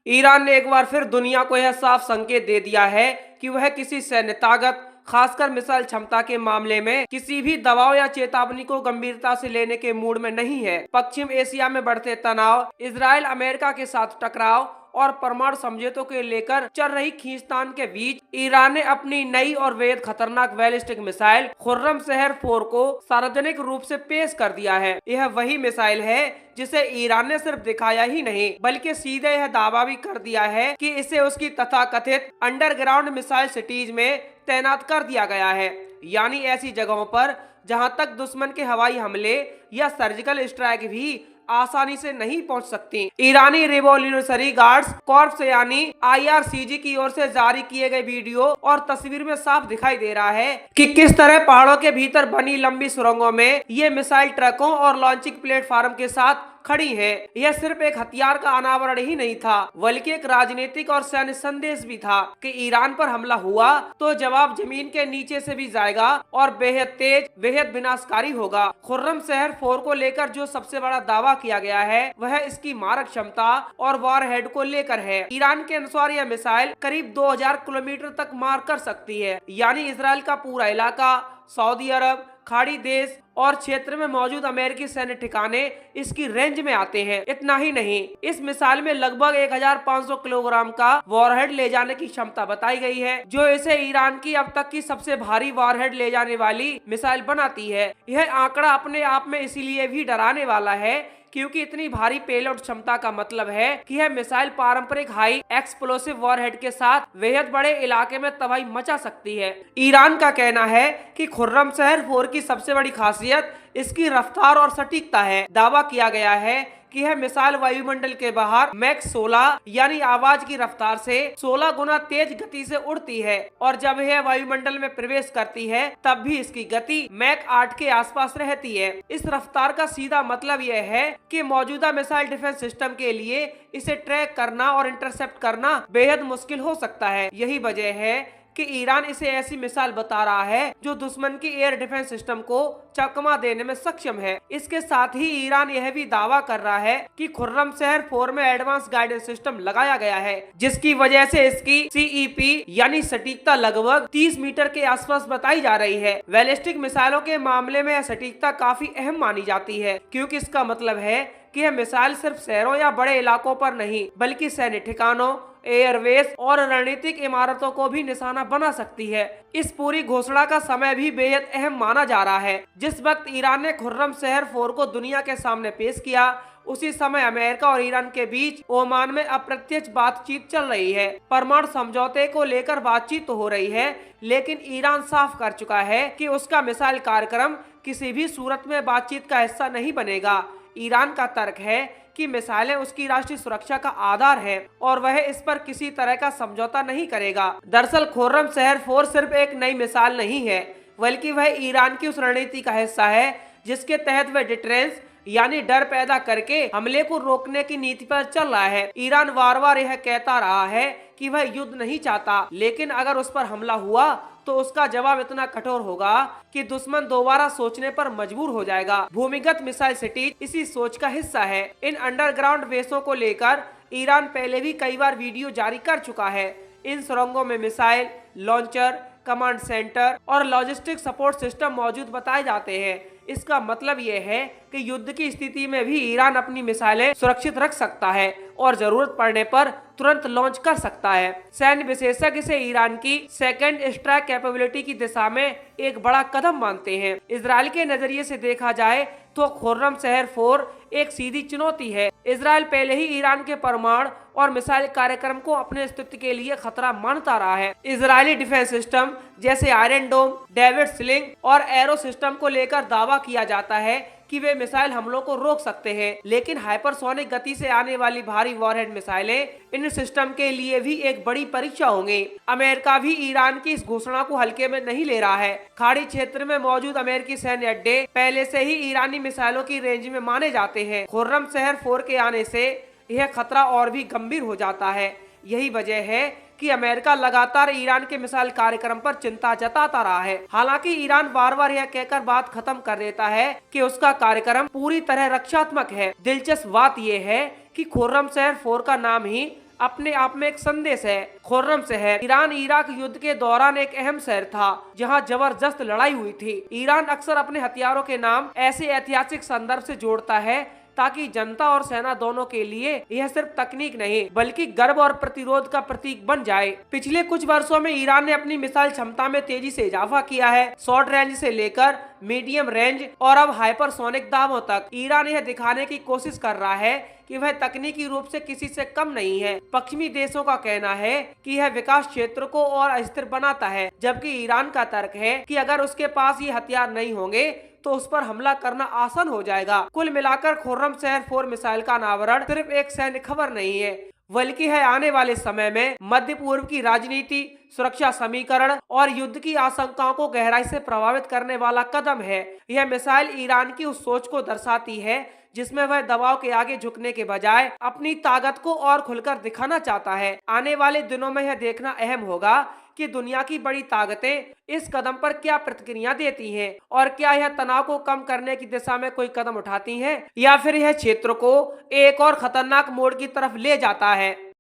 Iran ने एक बार फिर दुनिया को यह साफ संकेत दे दिया है कि वह किसी सैन्य ताकत, खासकर मिसाइल क्षमता के मामले में किसी भी दबाव या चेतावनी को गंभीरता से लेने के मूड में नहीं है। पश्चिम एशिया में बढ़ते तनाव, इजराइल अमेरिका के साथ टकराव और परमाणु समझौतों के लेकर चल रही खींचतान के बीच ईरान ने अपनी नई और बेहद खतरनाक बैलिस्टिक मिसाइल खुर्रमशहर 4 को सार्वजनिक रूप से पेश कर दिया है। यह वही मिसाइल है जिसे ईरान ने सिर्फ दिखाया ही नहीं बल्कि सीधे यह दावा भी कर दिया है कि इसे उसकी तथाकथित अंडरग्राउंड मिसाइल सिटीज में तैनात कर दिया गया है, यानी ऐसी जगहों पर जहां तक दुश्मन के हवाई हमले या सर्जिकल स्ट्राइक भी आसानी से नहीं पहुंच सकती। ईरानी रिवॉल्यूशनरी गार्ड्स कॉर्प्स यानी IRCG की ओर से जारी किए गए वीडियो और तस्वीर में साफ दिखाई दे रहा है कि किस तरह पहाड़ों के भीतर बनी लंबी सुरंगों में ये मिसाइल ट्रकों और लॉन्चिंग प्लेटफॉर्म के साथ खड़ी है। यह सिर्फ एक हथियार का अनावरण ही नहीं था बल्कि एक राजनीतिक और सैन्य संदेश भी था कि ईरान पर हमला हुआ तो जवाब जमीन के नीचे से भी जाएगा और बेहद तेज, बेहद विनाशकारी होगा। खुर्रमशहर 4 को लेकर जो सबसे बड़ा दावा किया गया है वह इसकी मारक क्षमता और वॉरहेड को लेकर है। ईरान के अनुसार यह मिसाइल करीब 2000 किलोमीटर तक मार कर सकती है, यानी इसराइल का पूरा इलाका, सऊदी अरब, खाड़ी देश और क्षेत्र में मौजूद अमेरिकी सैन्य ठिकाने इसकी रेंज में आते हैं। इतना ही नहीं, इस मिसाइल में लगभग 1500 किलोग्राम का वॉरहेड ले जाने की क्षमता बताई गई है, जो इसे ईरान की अब तक की सबसे भारी वॉरहेड ले जाने वाली मिसाइल बनाती है। यह आंकड़ा अपने आप में इसीलिए भी डराने वाला है क्योंकि इतनी भारी पेलोड क्षमता का मतलब है कि यह मिसाइल पारंपरिक हाई एक्सप्लोसिव वॉरहेड के साथ बेहद बड़े इलाके में तबाही मचा सकती है। ईरान का कहना है कि खुर्रमशहर 4 की सबसे बड़ी खासियत इसकी रफ्तार और सटीकता है। दावा किया गया है कि यह मिसाइल वायुमंडल के बाहर मैक 16 यानी आवाज की रफ्तार से 16 गुना तेज गति से उड़ती है और जब यह वायुमंडल में प्रवेश करती है तब भी इसकी गति मैक 8 के आसपास रहती है। इस रफ्तार का सीधा मतलब यह है कि मौजूदा मिसाइल डिफेंस सिस्टम के लिए इसे ट्रैक करना और इंटरसेप्ट करना बेहद मुश्किल हो सकता है। यही वजह है कि ईरान इसे ऐसी मिसाइल बता रहा है जो दुश्मन की एयर डिफेंस सिस्टम को चकमा देने में सक्षम है। इसके साथ ही ईरान यह भी दावा कर रहा है कि खुर्रमशहर 4 में एडवांस गाइडेंस सिस्टम लगाया गया है, जिसकी वजह से इसकी CEP यानी सटीकता लगभग 30 मीटर के आसपास बताई जा रही है। बैलिस्टिक मिसाइलों के मामले में यह सटीकता काफी अहम मानी जाती है क्योंकि इसका मतलब है कि यह मिसाइल सिर्फ शहरों या बड़े इलाकों पर नहीं बल्कि सैन्य ठिकानों, एयरवेज और रणनीतिक इमारतों को भी निशाना बना सकती है। इस पूरी घोषणा का समय भी बेहद अहम माना जा रहा है। जिस वक्त ईरान ने खुर्रमशहर 4 को दुनिया के सामने पेश किया उसी समय अमेरिका और ईरान के बीच ओमान में अप्रत्यक्ष बातचीत चल रही है। परमाणु समझौते को लेकर बातचीत तो हो रही है, लेकिन ईरान साफ कर चुका है कि उसका मिसाइल कार्यक्रम किसी भी सूरत में बातचीत का हिस्सा नहीं बनेगा। ईरान का तर्क है कि मिसाइलें उसकी राष्ट्रीय सुरक्षा का आधार है और वह इस पर किसी तरह का समझौता नहीं करेगा। दरअसल खुर्रमशहर 4 सिर्फ एक नई मिसाइल नहीं है बल्कि वह ईरान की उस रणनीति का हिस्सा है जिसके तहत वह डिटरेंस यानी डर पैदा करके हमले को रोकने की नीति पर चल रहा है। ईरान बार बार यह कहता रहा है कि वह युद्ध नहीं चाहता, लेकिन अगर उस पर हमला हुआ तो उसका जवाब इतना कठोर होगा कि दुश्मन दोबारा सोचने पर मजबूर हो जाएगा। भूमिगत मिसाइल सिटीज इसी सोच का हिस्सा है। इन अंडरग्राउंड बेसों को लेकर ईरान पहले भी कई बार वीडियो जारी कर चुका है। इन सुरंगों में मिसाइल लॉन्चर, कमांड सेंटर और लॉजिस्टिक सपोर्ट सिस्टम मौजूद बताए जाते हैं। इसका मतलब यह है कि युद्ध की स्थिति में भी ईरान अपनी मिसाइलें सुरक्षित रख सकता है और जरूरत पड़ने पर तुरंत लॉन्च कर सकता है। सैन्य विशेषज्ञ इसे ईरान की सेकंड स्ट्राइक कैपेबिलिटी की दिशा में एक बड़ा कदम मानते हैं। इजराइल के नजरिए से देखा जाए तो खुर्रमशहर 4 एक सीधी चुनौती है। इजराइल पहले ही ईरान के परमाणु और मिसाइल कार्यक्रम को अपने अस्तित्व के लिए खतरा मानता रहा है। इजरायली डिफेंस सिस्टम जैसे आयरन डोम, डेविड स्लिंग और एरो सिस्टम को लेकर दावा किया जाता है कि वे मिसाइल हमलों को रोक सकते हैं, लेकिन हाइपरसोनिक गति से आने वाली भारी वॉरहेड मिसाइलें इन सिस्टम के लिए भी एक बड़ी परीक्षा होंगी। अमेरिका भी ईरान की इस घोषणा को हल्के में नहीं ले रहा है। खाड़ी क्षेत्र में मौजूद अमेरिकी सैन्य अड्डे पहले से ही ईरानी मिसाइलों की रेंज में माने जाते हैं। खुर्रमशहर 4 के आने से यह खतरा और भी गंभीर हो जाता है। यही वजह है कि अमेरिका लगातार ईरान के मिसाइल कार्यक्रम पर चिंता जताता रहा है। हालांकि ईरान बार बार यह कहकर बात खत्म कर देता है कि उसका कार्यक्रम पूरी तरह रक्षात्मक है। दिलचस्प बात यह है कि खुर्रमशहर 4 का नाम ही अपने आप में एक संदेश है। खुर्रम शहर ईरान इराक युद्ध के दौरान एक अहम शहर था जहां जबरदस्त लड़ाई हुई थी। ईरान अक्सर अपने हथियारों के नाम ऐसे ऐतिहासिक संदर्भ से जोड़ता है ताकि जनता और सेना दोनों के लिए यह सिर्फ तकनीक नहीं बल्कि गर्व और प्रतिरोध का प्रतीक बन जाए। पिछले कुछ वर्षों में ईरान ने अपनी मिसाइल क्षमता में तेजी से इजाफा किया है। शॉर्ट रेंज से लेकर मीडियम रेंज और अब हाइपरसोनिक दावों तक ईरान यह दिखाने की कोशिश कर रहा है कि वह तकनीकी रूप से किसी से कम नहीं है। पश्चिमी देशों का कहना है कि यह विकास क्षेत्र को और अस्थिर बनाता है, जबकि ईरान का तर्क है कि अगर उसके पास ये हथियार नहीं होंगे तो उस पर हमला करना आसान हो जाएगा। कुल मिलाकर खुर्रम शहर 4 मिसाइल का अनावरण सिर्फ एक सैन्य खबर नहीं है बल्कि है आने वाले समय में मध्य पूर्व की राजनीति, सुरक्षा समीकरण और युद्ध की आशंकाओं को गहराई से प्रभावित करने वाला कदम है। यह मिसाइल ईरान की उस सोच को दर्शाती है जिसमें वह दबाव के आगे झुकने के बजाय अपनी ताकत को और खुलकर दिखाना चाहता है। आने वाले दिनों में यह देखना अहम होगा कि दुनिया की बड़ी ताकतें इस कदम पर क्या प्रतिक्रिया देती हैं और क्या यह तनाव को कम करने की दिशा में कोई कदम उठाती हैं या फिर यह क्षेत्र को एक और खतरनाक मोड़ की तरफ ले जाता है।